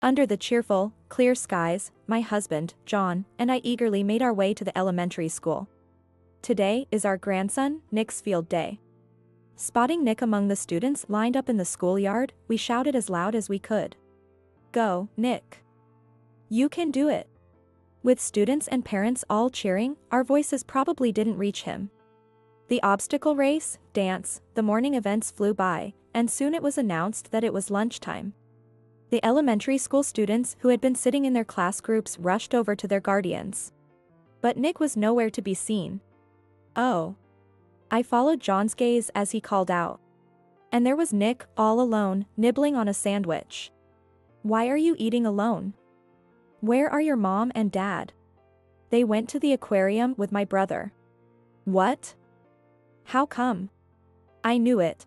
Under the cheerful, clear skies, my husband, John, and I eagerly made our way to the elementary school. Today is our grandson, Nick's field day. Spotting Nick among the students lined up in the schoolyard, we shouted as loud as we could. "Go, Nick! You can do it!" With students and parents all cheering, our voices probably didn't reach him. The obstacle race, dance, the morning events flew by, and soon it was announced that it was lunchtime. The elementary school students who had been sitting in their class groups rushed over to their guardians. But Nick was nowhere to be seen. "Oh." I followed John's gaze as he called out. And there was Nick, all alone, nibbling on a sandwich. "Why are you eating alone? Where are your mom and dad?" "They went to the aquarium with my brother." "What? How come?" "I knew it,"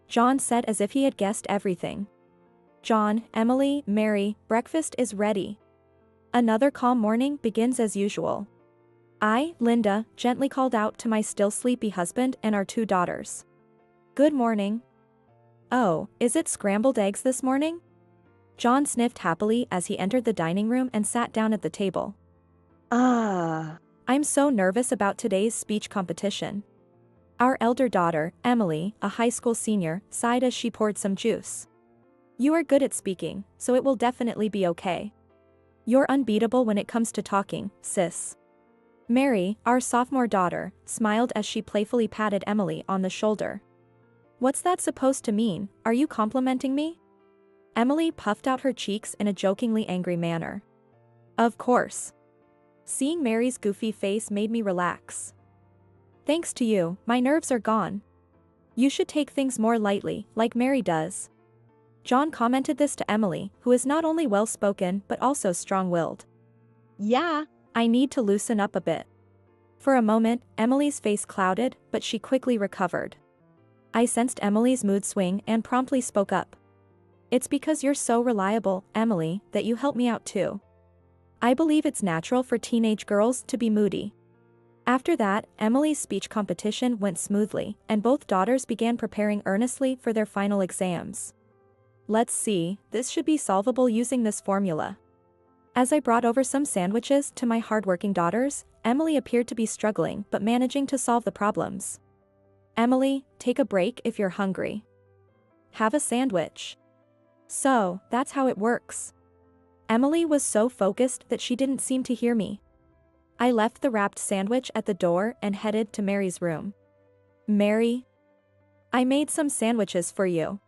John said as if he had guessed everything. "John, Emily, Mary, breakfast is ready." Another calm morning begins as usual. I, Linda, gently called out to my still sleepy husband and our 2 daughters. "Good morning." "Oh, is it scrambled eggs this morning?" John sniffed happily as he entered the dining room and sat down at the table. I'm so nervous about today's speech competition." Our elder daughter, Emily, a high school senior, sighed as she poured some juice. "You are good at speaking, so it will definitely be okay. You're unbeatable when it comes to talking, sis." Mary, our sophomore daughter, smiled as she playfully patted Emily on the shoulder. "What's that supposed to mean? Are you complimenting me?" Emily puffed out her cheeks in a jokingly angry manner. "Of course." Seeing Mary's goofy face made me relax. "Thanks to you, my nerves are gone. You should take things more lightly, like Mary does." John commented this to Emily, who is not only well-spoken but also strong-willed. "Yeah, I need to loosen up a bit." For a moment, Emily's face clouded, but she quickly recovered. I sensed Emily's mood swing and promptly spoke up. "It's because you're so reliable, Emily, that you help me out too. I believe it's natural for teenage girls to be moody." After that, Emily's speech competition went smoothly, and both daughters began preparing earnestly for their final exams. "Let's see, this should be solvable using this formula." As I brought over some sandwiches to my hardworking daughters, Emily appeared to be struggling but managing to solve the problems. "Emily, take a break if you're hungry. Have a sandwich." "So, that's how it works." Emily was so focused that she didn't seem to hear me. I left the wrapped sandwich at the door and headed to Mary's room. "Mary, I made some sandwiches for you."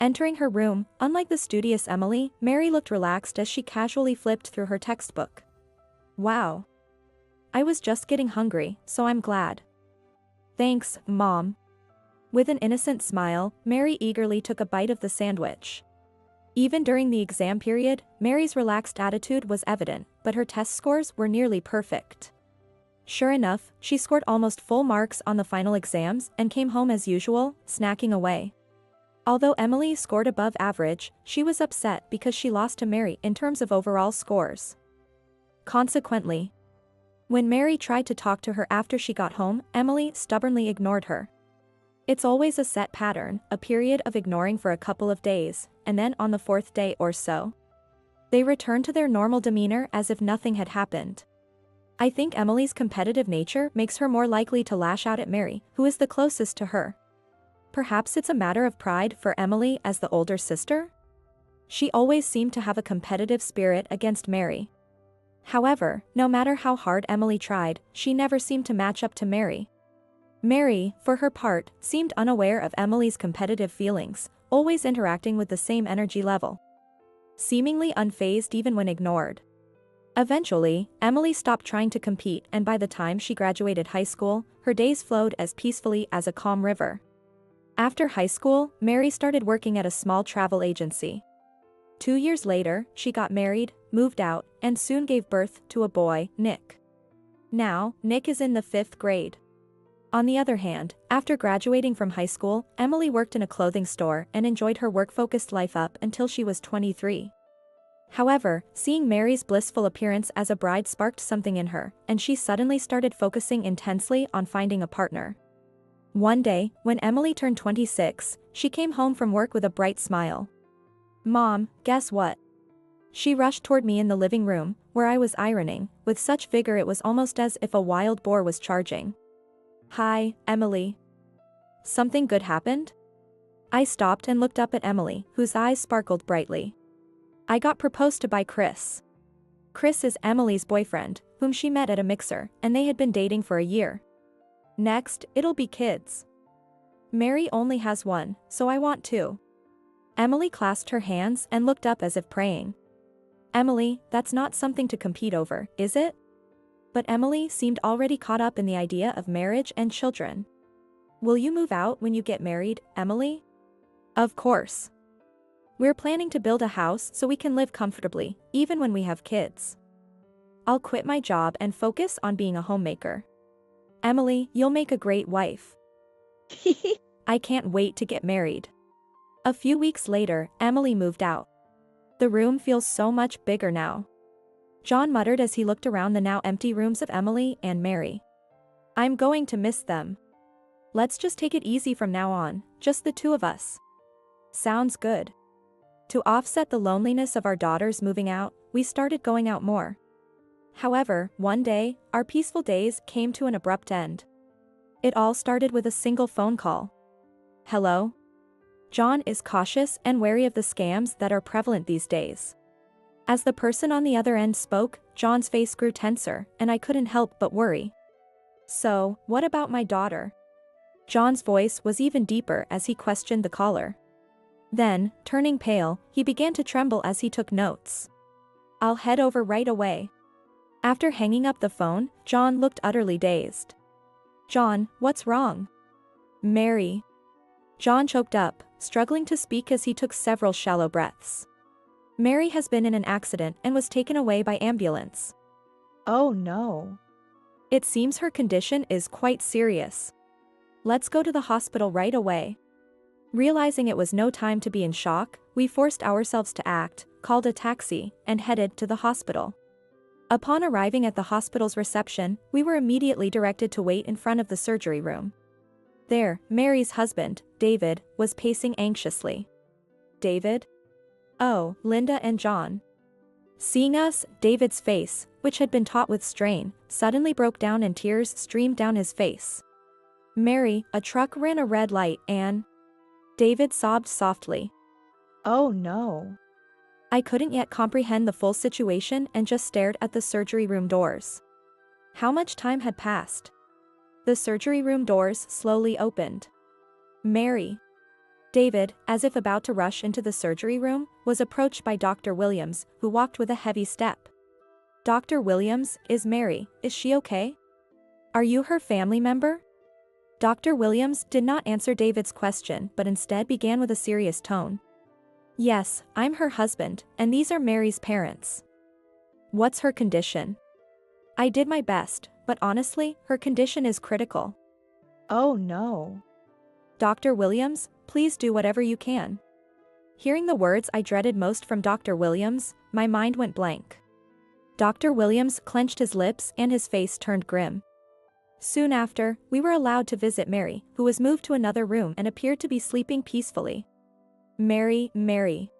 Entering her room, unlike the studious Emily, Mary looked relaxed as she casually flipped through her textbook. "Wow. I was just getting hungry, so I'm glad." "Thanks, Mom." With an innocent smile, Mary eagerly took a bite of the sandwich. Even during the exam period, Mary's relaxed attitude was evident, but her test scores were nearly perfect. Sure enough, she scored almost full marks on the final exams and came home as usual, snacking away. Although Emily scored above average, she was upset because she lost to Mary in terms of overall scores. Consequently, when Mary tried to talk to her after she got home, Emily stubbornly ignored her. It's always a set pattern, a period of ignoring for a couple of days, and then on the 4th day or so, they return to their normal demeanor as if nothing had happened. I think Emily's competitive nature makes her more likely to lash out at Mary, who is the closest to her. Perhaps it's a matter of pride for Emily as the older sister? She always seemed to have a competitive spirit against Mary. However, no matter how hard Emily tried, she never seemed to match up to Mary. Mary, for her part, seemed unaware of Emily's competitive feelings, always interacting with the same energy level. Seemingly unfazed even when ignored. Eventually, Emily stopped trying to compete, and by the time she graduated high school, her days flowed as peacefully as a calm river. After high school, Mary started working at a small travel agency. 2 years later, she got married, moved out, and soon gave birth to a boy, Nick. Now, Nick is in the 5th grade. On the other hand, after graduating from high school, Emily worked in a clothing store and enjoyed her work-focused life up until she was 23. However, seeing Mary's blissful appearance as a bride sparked something in her, and she suddenly started focusing intensely on finding a partner. One day, when Emily turned 26, she came home from work with a bright smile. "Mom, guess what? She rushed toward me in the living room, where I was ironing, with such vigor it was almost as if a wild boar was charging. "Hi, Emily. Something good happened?" I stopped and looked up at Emily, whose eyes sparkled brightly. "I got proposed to by Chris." Chris is Emily's boyfriend, whom she met at a mixer, and they had been dating for a year. "Next, it'll be kids. Mary only has one, so I want two." Emily clasped her hands and looked up as if praying. "Emily, that's not something to compete over, is it?" But Emily seemed already caught up in the idea of marriage and children. "Will you move out when you get married, Emily?" "Of course. We're planning to build a house so we can live comfortably, even when we have kids. I'll quit my job and focus on being a homemaker. Emily, you'll make a great wife." I can't wait to get married. A few weeks later, Emily moved out. "The room feels so much bigger now," John muttered as he looked around the now empty rooms of Emily and Mary. "I'm going to miss them. Let's just take it easy from now on, just the two of us." "Sounds good." To offset the loneliness of our daughters moving out, we started going out more. However, one day, our peaceful days came to an abrupt end. It all started with a single phone call. "Hello?" John is cautious and wary of the scams that are prevalent these days. As the person on the other end spoke, John's face grew tenser, and I couldn't help but worry. "So, what about my daughter?" John's voice was even deeper as he questioned the caller. Then, turning pale, he began to tremble as he took notes. "I'll head over right away." After hanging up the phone, John looked utterly dazed. "John, what's wrong?" "Mary." John choked up, struggling to speak as he took several shallow breaths. "Mary has been in an accident and was taken away by ambulance." "Oh no. It seems her condition is quite serious. Let's go to the hospital right away." Realizing it was no time to be in shock, we forced ourselves to act, called a taxi, and headed to the hospital. Upon arriving at the hospital's reception, we were immediately directed to wait in front of the surgery room. There, Mary's husband, David, was pacing anxiously. "David?" "Oh, Linda and John." Seeing us, David's face, which had been taut with strain, suddenly broke down and tears streamed down his face. "Mary, a truck ran a red light and..." David sobbed softly. "Oh no." I couldn't yet comprehend the full situation and just stared at the surgery room doors. How much time had passed? The surgery room doors slowly opened. "Mary." David, as if about to rush into the surgery room, was approached by Dr. Williams, who walked with a heavy step. "Dr. Williams, is she okay? Are you her family member?" Dr. Williams did not answer David's question but instead began with a serious tone. "Yes, I'm her husband, and these are Mary's parents." "What's her condition?" I did my best, but honestly, her condition is critical." "Oh no." "Dr. Williams, please do whatever you can." Hearing the words I dreaded most from Dr. Williams, my mind went blank. Dr. Williams clenched his lips and his face turned grim. Soon after, we were allowed to visit Mary, who was moved to another room and appeared to be sleeping peacefully. "Mary, Mary."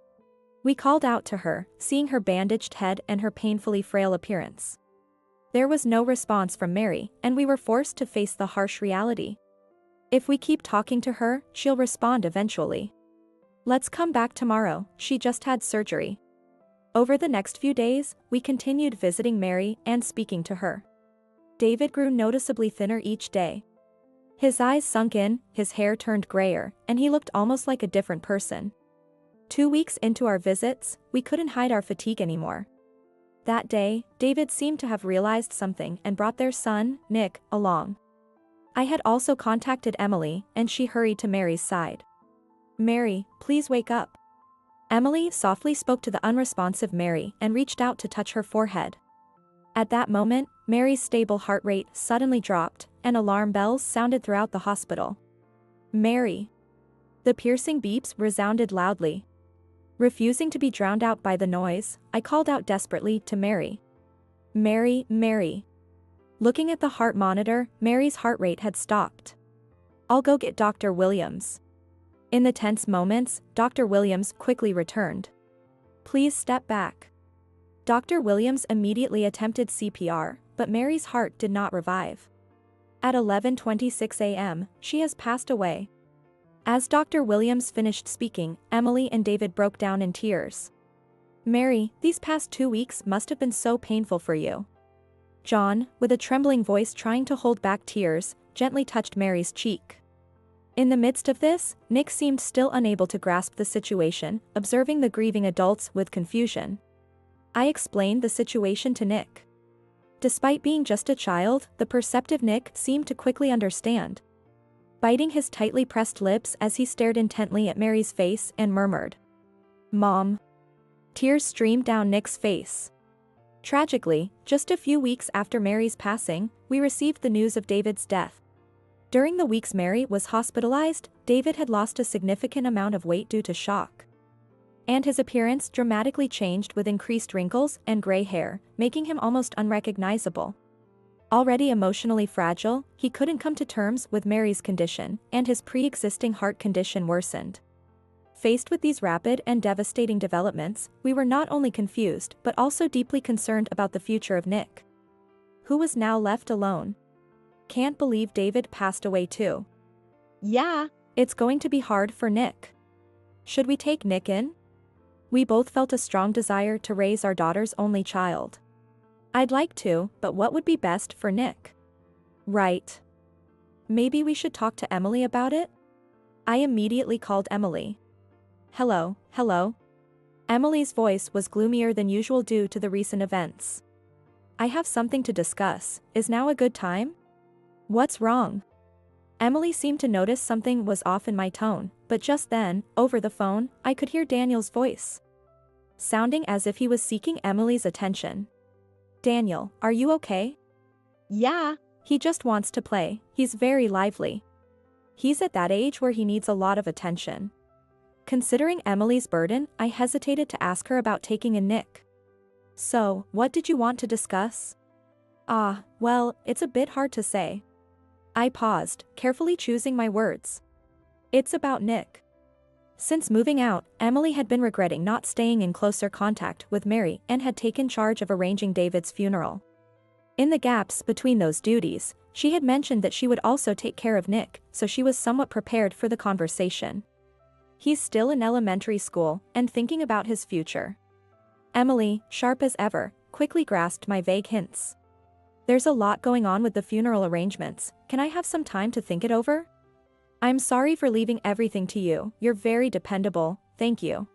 We called out to her, seeing her bandaged head and her painfully frail appearance. There was no response from Mary, and we were forced to face the harsh reality. If we keep talking to her, she'll respond eventually. "Let's come back tomorrow, she just had surgery." Over the next few days, we continued visiting Mary and speaking to her. David grew noticeably thinner each day. His eyes sunk in, his hair turned grayer, and he looked almost like a different person. 2 weeks into our visits, we couldn't hide our fatigue anymore. That day, David seemed to have realized something and brought their son, Nick, along. I had also contacted Emily, and she hurried to Mary's side. "Mary, please wake up." Emily softly spoke to the unresponsive Mary and reached out to touch her forehead. At that moment, Mary's stable heart rate suddenly dropped, and alarm bells sounded throughout the hospital. "Mary." The piercing beeps resounded loudly. Refusing to be drowned out by the noise, I called out desperately to Mary. "Mary, Mary." Looking at the heart monitor, Mary's heart rate had stopped. "I'll go get Dr. Williams." In the tense moments, Dr. Williams quickly returned. "Please step back. Dr. Williams immediately attempted CPR, but Mary's heart did not revive. At 11:26 a.m., she has passed away. As Dr. Williams finished speaking, Emily and David broke down in tears. Mary, these past 2 weeks must have been so painful for you. John, with a trembling voice trying to hold back tears, gently touched Mary's cheek. In the midst of this, Nick seemed still unable to grasp the situation, observing the grieving adults with confusion. I explained the situation to Nick. Despite being just a child, the perceptive Nick seemed to quickly understand. Biting his tightly pressed lips as he stared intently at Mary's face and murmured, "Mom." Tears streamed down Nick's face. Tragically, just a few weeks after Mary's passing, we received the news of David's death. During the weeks Mary was hospitalized, David had lost a significant amount of weight due to shock. And his appearance dramatically changed with increased wrinkles and gray hair, making him almost unrecognizable. Already emotionally fragile, he couldn't come to terms with Mary's condition, and his pre-existing heart condition worsened. Faced with these rapid and devastating developments, we were not only confused but also deeply concerned about the future of Nick, who was now left alone. Can't believe David passed away too. Yeah, it's going to be hard for Nick. Should we take Nick in? We both felt a strong desire to raise our daughter's only child. I'd like to, but what would be best for Nick? Right. Maybe we should talk to Emily about it? I immediately called Emily. Hello. Emily's voice was gloomier than usual due to the recent events. I have something to discuss. Is now a good time? What's wrong? Emily seemed to notice something was off in my tone, but just then, over the phone, I could hear Daniel's voice, sounding as if he was seeking Emily's attention. Daniel, are you okay? Yeah. He just wants to play. He's very lively. He's at that age where he needs a lot of attention. Considering Emily's burden, I hesitated to ask her about taking in Nick. So, what did you want to discuss? Well, it's a bit hard to say. I paused, carefully choosing my words. It's about Nick. Since moving out, Emily had been regretting not staying in closer contact with Mary and had taken charge of arranging David's funeral. In the gaps between those duties, she had mentioned that she would also take care of Nick, so she was somewhat prepared for the conversation. He's still in elementary school and thinking about his future. Emily, sharp as ever, quickly grasped my vague hints. There's a lot going on with the funeral arrangements. Can I have some time to think it over? I'm sorry for leaving everything to you. You're very dependable, thank you.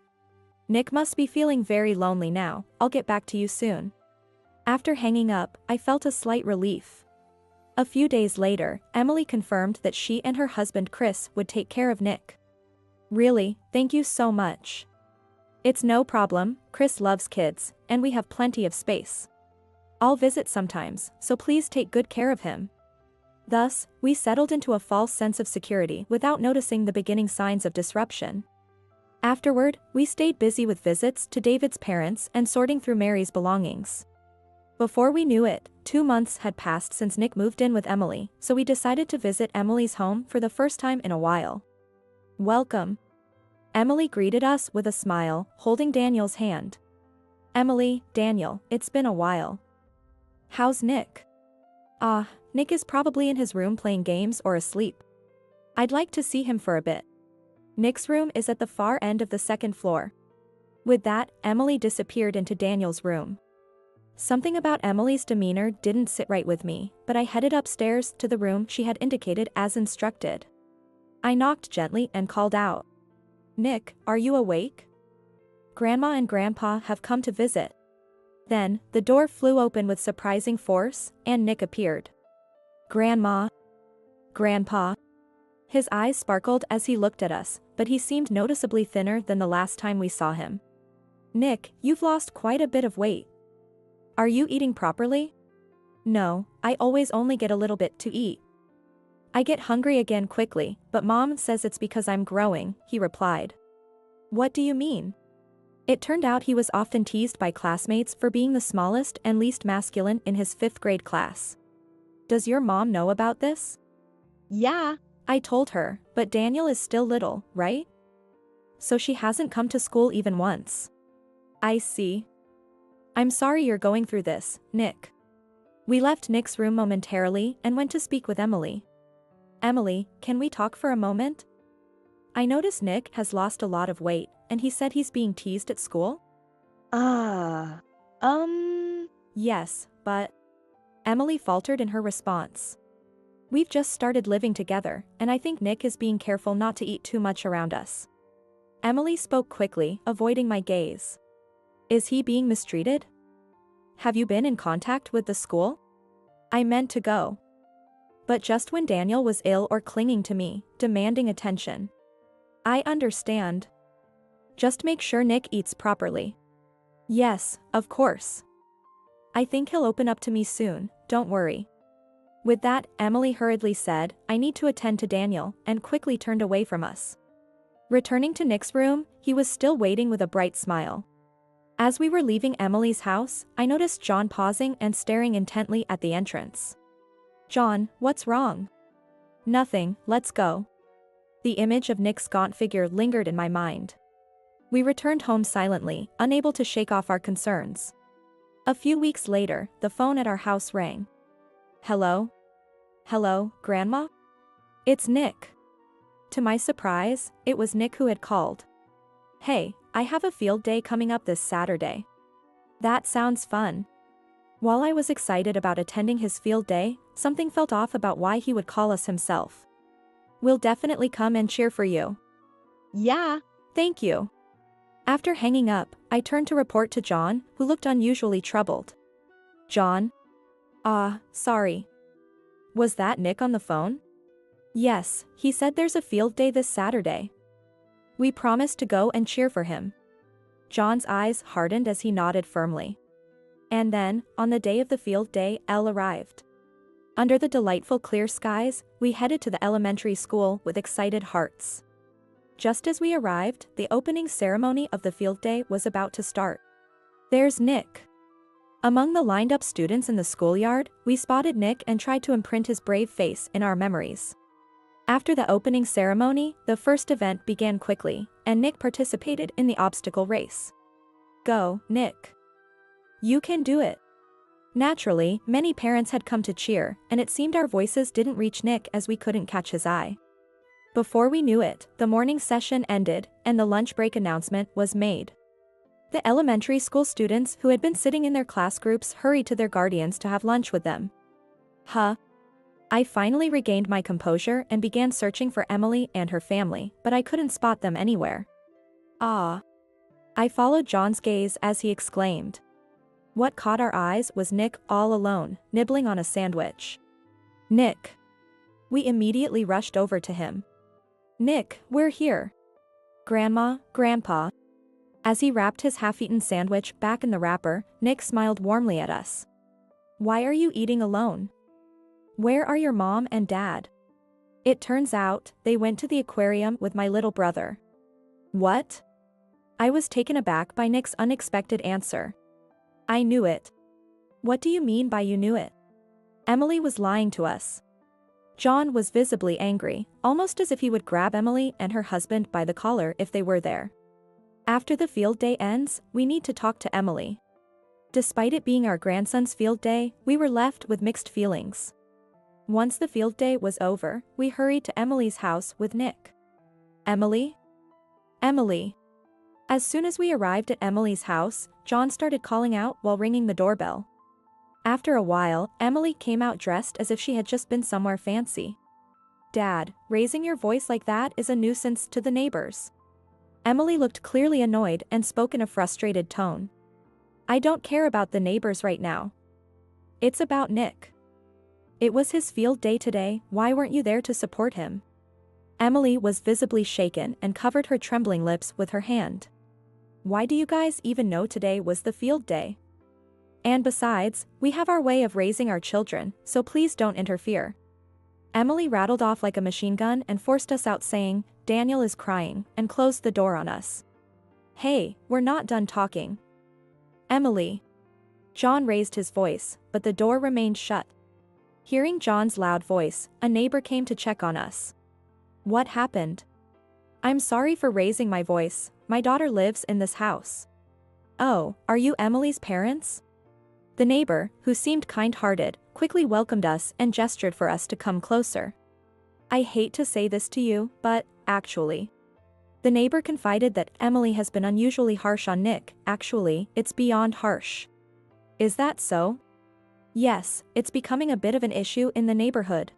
Nick must be feeling very lonely now. I'll get back to you soon. After hanging up, I felt a slight relief. A few days later, Emily confirmed that she and her husband Chris would take care of Nick. Really, thank you so much. It's no problem, Chris loves kids, and we have plenty of space. I'll visit sometimes, so please take good care of him. Thus, we settled into a false sense of security without noticing the beginning signs of disruption. Afterward, we stayed busy with visits to David's parents and sorting through Mary's belongings. Before we knew it, 2 months had passed since Nick moved in with Emily, so we decided to visit Emily's home for the first time in a while. Welcome. Emily greeted us with a smile, holding Daniel's hand. Emily, Daniel, it's been a while. How's Nick? Nick is probably in his room playing games or asleep. I'd like to see him for a bit. Nick's room is at the far end of the second floor. With that, Emily disappeared into Daniel's room. Something about Emily's demeanor didn't sit right with me, but I headed upstairs to the room she had indicated as instructed. I knocked gently and called out. Nick, are you awake? Grandma and Grandpa have come to visit. Then, the door flew open with surprising force, and Nick appeared. Grandma. Grandpa. His eyes sparkled as he looked at us, but he seemed noticeably thinner than the last time we saw him. Nick, you've lost quite a bit of weight. Are you eating properly? No, I always only get a little bit to eat. I get hungry again quickly, but Mom says it's because I'm growing, he replied. What do you mean? It turned out he was often teased by classmates for being the smallest and least masculine in his 5th grade class. Does your mom know about this? Yeah, I told her, but Daniel is still little, right? So she hasn't come to school even once. I see. I'm sorry you're going through this, Nick. We left Nick's room momentarily and went to speak with Emily. Emily, can we talk for a moment? I notice Nick has lost a lot of weight, and he said he's being teased at school? Ah, um, Yes, but... Emily faltered in her response. We've just started living together, and I think Nick is being careful not to eat too much around us. Emily spoke quickly, avoiding my gaze. Is he being mistreated? Have you been in contact with the school? I meant to go. But just when Daniel was ill or clinging to me, demanding attention. I understand. Just make sure Nick eats properly. Yes, of course. I think he'll open up to me soon, don't worry. With that, Emily hurriedly said, I need to attend to Daniel, and quickly turned away from us. Returning to Nick's room, he was still waiting with a bright smile. As we were leaving Emily's house, I noticed John pausing and staring intently at the entrance. John, what's wrong? Nothing, let's go. The image of Nick's gaunt figure lingered in my mind. We returned home silently, unable to shake off our concerns. A few weeks later, the phone at our house rang. Hello? Hello, Grandma? It's Nick. To my surprise, it was Nick who had called. Hey, I have a field day coming up this Saturday. That sounds fun. While I was excited about attending his field day, something felt off about why he would call us himself. We'll definitely come and cheer for you. yeah. Thank you. After hanging up, I turned to report to John, who looked unusually troubled. John? Sorry. Was that Nick on the phone? Yes, he said there's a field day this Saturday. We promised to go and cheer for him. John's eyes hardened as he nodded firmly. And then, on the day of the field day, Elle arrived. Under the delightful clear skies, we headed to the elementary school with excited hearts. Just as we arrived, the opening ceremony of the field day was about to start. There's Nick. Among the lined-up students in the schoolyard, we spotted Nick and tried to imprint his brave face in our memories. After the opening ceremony, the first event began quickly, and Nick participated in the obstacle race. Go, Nick. You can do it. Naturally, many parents had come to cheer, and it seemed our voices didn't reach Nick as we couldn't catch his eye. Before we knew it, the morning session ended, and the lunch break announcement was made. The elementary school students who had been sitting in their class groups hurried to their guardians to have lunch with them. I finally regained my composure and began searching for Emily and her family, but I couldn't spot them anywhere. I followed John's gaze as he exclaimed. What caught our eyes was Nick all alone, nibbling on a sandwich. Nick. We immediately rushed over to him. Nick, we're here. Grandma, Grandpa. As he wrapped his half-eaten sandwich back in the wrapper, Nick smiled warmly at us. Why are you eating alone? Where are your mom and dad? It turns out, they went to the aquarium with my little brother. What? I was taken aback by Nick's unexpected answer. I knew it. What do you mean by you knew it? Emily was lying to us. John was visibly angry, almost as if he would grab Emily and her husband by the collar if they were there. After the field day ends, we need to talk to Emily. Despite it being our grandson's field day, we were left with mixed feelings. Once the field day was over, we hurried to Emily's house with Nick. Emily? Emily. As soon as we arrived at Emily's house, John started calling out while ringing the doorbell. After a while, Emily came out dressed as if she had just been somewhere fancy. Dad, raising your voice like that is a nuisance to the neighbors. Emily looked clearly annoyed and spoke in a frustrated tone. I don't care about the neighbors right now. It's about Nick. It was his field day today, why weren't you there to support him? Emily was visibly shaken and covered her trembling lips with her hand. Why do you guys even know today was the field day? And besides, we have our way of raising our children, so please don't interfere. Emily rattled off like a machine gun and forced us out saying, Daniel is crying, and closed the door on us. Hey, we're not done talking. Emily. John raised his voice, but the door remained shut. Hearing John's loud voice, a neighbor came to check on us. What happened? I'm sorry for raising my voice, my daughter lives in this house. Oh, are you Emily's parents? The neighbor, who seemed kind-hearted, quickly welcomed us and gestured for us to come closer. I hate to say this to you, but, actually. The neighbor confided that Emily has been unusually harsh on Nick. Actually, it's beyond harsh. Is that so? Yes, it's becoming a bit of an issue in the neighborhood.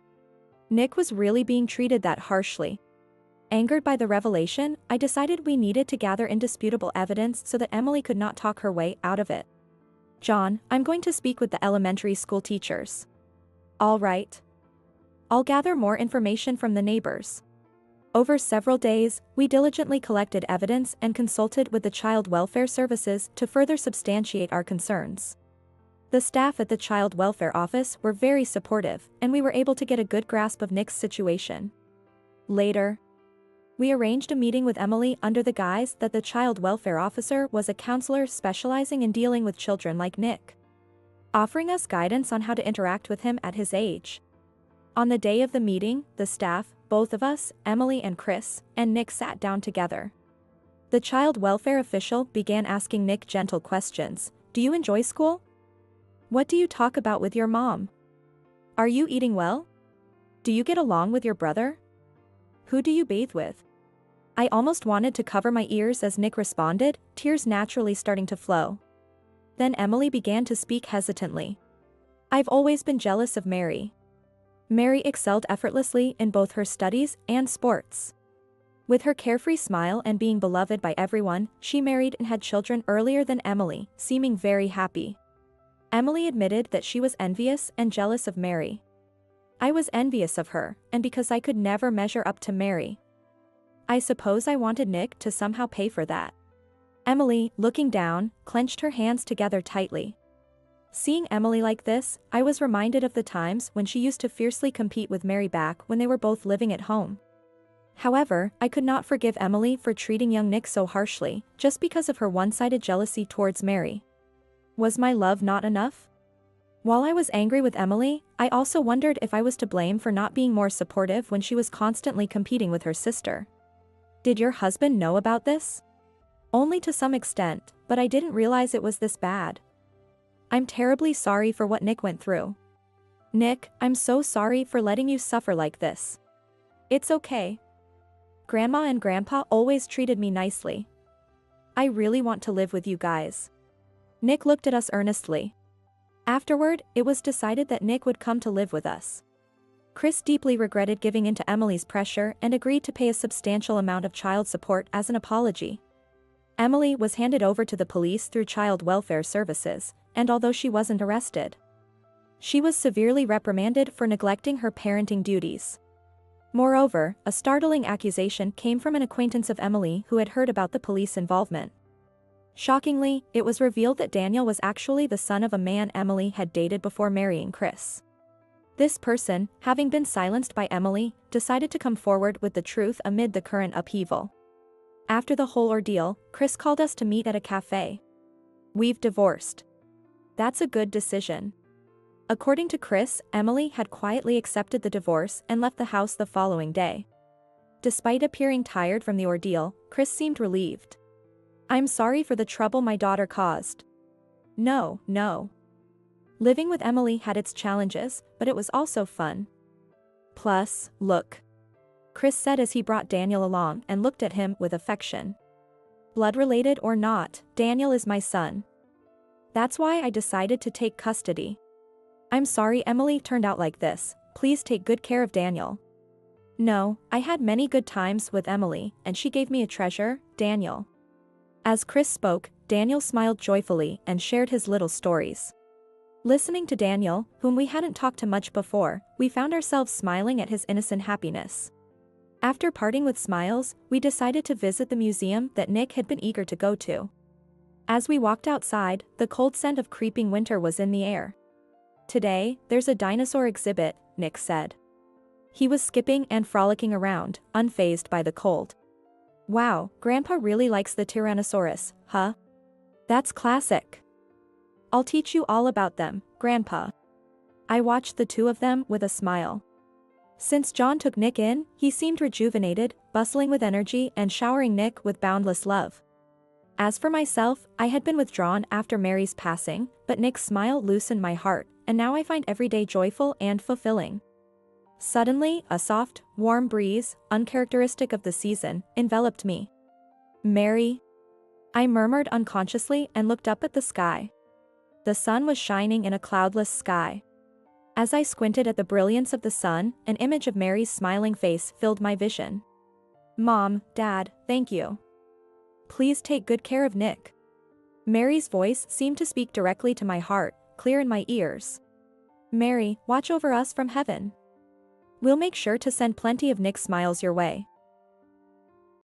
Nick was really being treated that harshly. Angered by the revelation, I decided we needed to gather indisputable evidence so that Emily could not talk her way out of it. John, I'm going to speak with the elementary school teachers. All right. I'll gather more information from the neighbors. Over several days, we diligently collected evidence and consulted with the Child Welfare Services to further substantiate our concerns. The staff at the Child Welfare Office were very supportive, and we were able to get a good grasp of Nick's situation. Later, we arranged a meeting with Emily under the guise that the child welfare officer was a counselor specializing in dealing with children like Nick, offering us guidance on how to interact with him at his age. On the day of the meeting, the staff, both of us, Emily and Chris, and Nick sat down together. The child welfare official began asking Nick gentle questions. Do you enjoy school? What do you talk about with your mom? Are you eating well? Do you get along with your brother? Who do you bathe with? I almost wanted to cover my ears as Nick responded, tears naturally starting to flow. Then Emily began to speak hesitantly. I've always been jealous of Mary. Mary excelled effortlessly in both her studies and sports. With her carefree smile and being beloved by everyone, she married and had children earlier than Emily, seeming very happy. Emily admitted that she was envious and jealous of Mary. I was envious of her, and because I could never measure up to Mary. I suppose I wanted Nick to somehow pay for that. Emily, looking down, clenched her hands together tightly. Seeing Emily like this, I was reminded of the times when she used to fiercely compete with Mary back when they were both living at home. However, I could not forgive Emily for treating young Nick so harshly, just because of her one-sided jealousy towards Mary. Was my love not enough? While I was angry with Emily, I also wondered if I was to blame for not being more supportive when she was constantly competing with her sister. Did your husband know about this? Only to some extent, but I didn't realize it was this bad. I'm terribly sorry for what Nick went through. Nick, I'm so sorry for letting you suffer like this. It's okay. Grandma and Grandpa always treated me nicely. I really want to live with you guys. Nick looked at us earnestly. Afterward, it was decided that Nick would come to live with us. Chris deeply regretted giving in to Emily's pressure and agreed to pay a substantial amount of child support as an apology. Emily was handed over to the police through Child Welfare Services, and although she wasn't arrested, she was severely reprimanded for neglecting her parenting duties. Moreover, a startling accusation came from an acquaintance of Emily who had heard about the police involvement. Shockingly, it was revealed that Daniel was actually the son of a man Emily had dated before marrying Chris. This person, having been silenced by Emily, decided to come forward with the truth amid the current upheaval. After the whole ordeal, Chris called us to meet at a cafe. We've divorced. That's a good decision. According to Chris, Emily had quietly accepted the divorce and left the house the following day. Despite appearing tired from the ordeal, Chris seemed relieved. I'm sorry for the trouble my daughter caused. No. Living with Emily had its challenges, but it was also fun. Plus, look. Chris said as he brought Daniel along and looked at him with affection. Blood-related or not, Daniel is my son. That's why I decided to take custody. I'm sorry Emily turned out like this, please take good care of Daniel. No, I had many good times with Emily, and she gave me a treasure, Daniel. As Chris spoke, Daniel smiled joyfully and shared his little stories. Listening to Daniel, whom we hadn't talked to much before, we found ourselves smiling at his innocent happiness. After parting with smiles, we decided to visit the museum that Nick had been eager to go to. As we walked outside, the cold scent of creeping winter was in the air. Today, there's a dinosaur exhibit, Nick said. He was skipping and frolicking around, unfazed by the cold. Wow, Grandpa really likes the Tyrannosaurus, huh? That's classic. I'll teach you all about them, Grandpa. I watched the two of them with a smile. Since John took Nick in, he seemed rejuvenated, bustling with energy and showering Nick with boundless love. As for myself, I had been withdrawn after Mary's passing, but Nick's smile loosened my heart, and now I find every day joyful and fulfilling. Suddenly, a soft, warm breeze, uncharacteristic of the season, enveloped me. Mary? I murmured unconsciously and looked up at the sky. The sun was shining in a cloudless sky. As I squinted at the brilliance of the sun, an image of Mary's smiling face filled my vision. Mom, Dad, thank you. Please take good care of Nick. Mary's voice seemed to speak directly to my heart, clear in my ears. Mary, watch over us from heaven. We'll make sure to send plenty of Nick smiles your way.